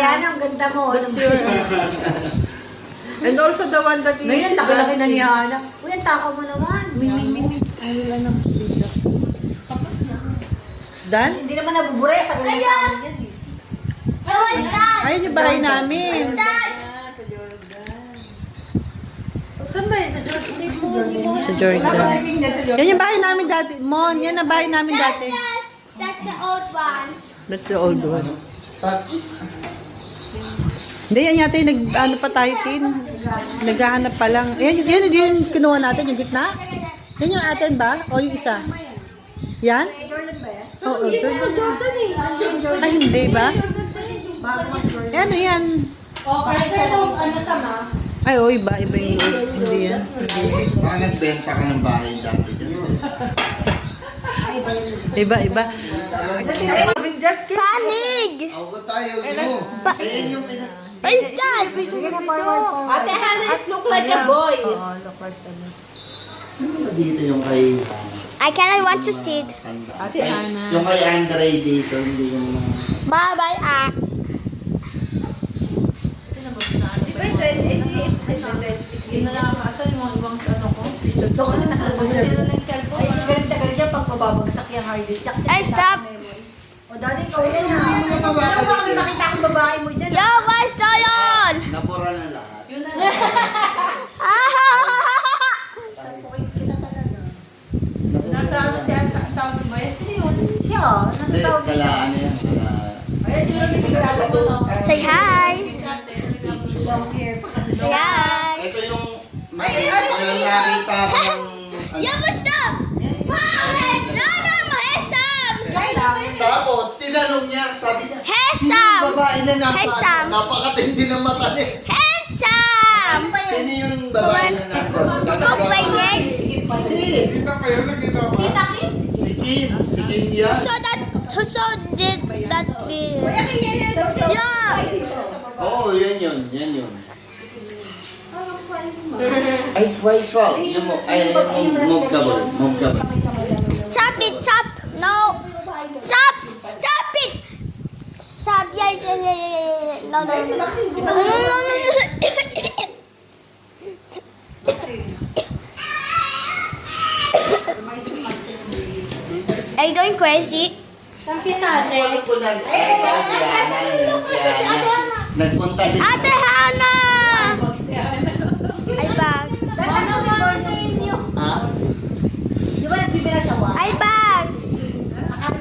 Hana, ang ganda mo. What's your... And also the one that is... Ngayon, laki-laki na ni Hana. Uy, ang takaw mo naman. Ay, wala na po siya. Tapos na. It's done? Hindi naman nabuburay. Tagal na sa amin yan eh. Ayun yung bahay namin. Saan ba yun? Sa Jordan? Sa Jordan. Yan yung bahay namin dati. Mon, yan ang bahay namin dati. That's the old one. That's the old one. Hindi, yan yata yung ano pa tayo, Tin. Naghahanap pa lang. Yan yung kinuha natin, yung gitna. Yan yung atin ba? O yung isa? Yan? Oo, Jordan. Ay, hindi ba? Ano yan? Okay, so ano siya ma? Ay, o, iba yung load. Hindi yan. Baka nagbenta ka ng bahay dati dyan. Iba. Panig! Ako ba tayo? Ayan yung Where's that? Ate Hana is look like a boy. Sino ba dito yung kay I cannot want to see it. Si Ana. Yung kay Andre dito, hindi ko naman. Bye-bye, ah. Yun na lang, asan yung mga ibang ano ko? Ito kasi nakalabas Sino na. na yung cellphone? Ay, very tagal dyan pag mababagsak yung hard disk. Kasi Ay, stop. O, dali, ikaw yan ha. Sino yung Ano babalik ba kami yun? makita ang babae mo dyan? Yo, where's Doyon? Nabura na lahat. Yun na lang. Nasa ano siya, sa Saudi ba yan? Sino yun? Siya, nasa Hindi, tawag siya. kalaan na yan. Ayun, yun yung nagkakaroon ko, no? Say hi. Long hair pa kasi Say siya. hi. Ito yung nakita ko ng... Yo, what's up? No, Hesam. Tapos, tinanong niya, sabi niya, sino Hesam. yung babae na nasa Handsome. napakatindi ng mata niya? Hesam. Sino yung babae na nasa? Go by next. Kita pa yun, nakita pa? Kita Kim? Si Kim yan. Who saw did that video? Yeah. Oo, yan yun. Ay, wise wow. Yung mo, ay, move ka ba? Stop it, stop. No. Stop. Stop it. Stop. Yeah. No. Are you going crazy? Paano ko nag... Nagpunta si... Ate Hana! Ay, bags. Ha? Di ba nagbibira siya wa? Ay,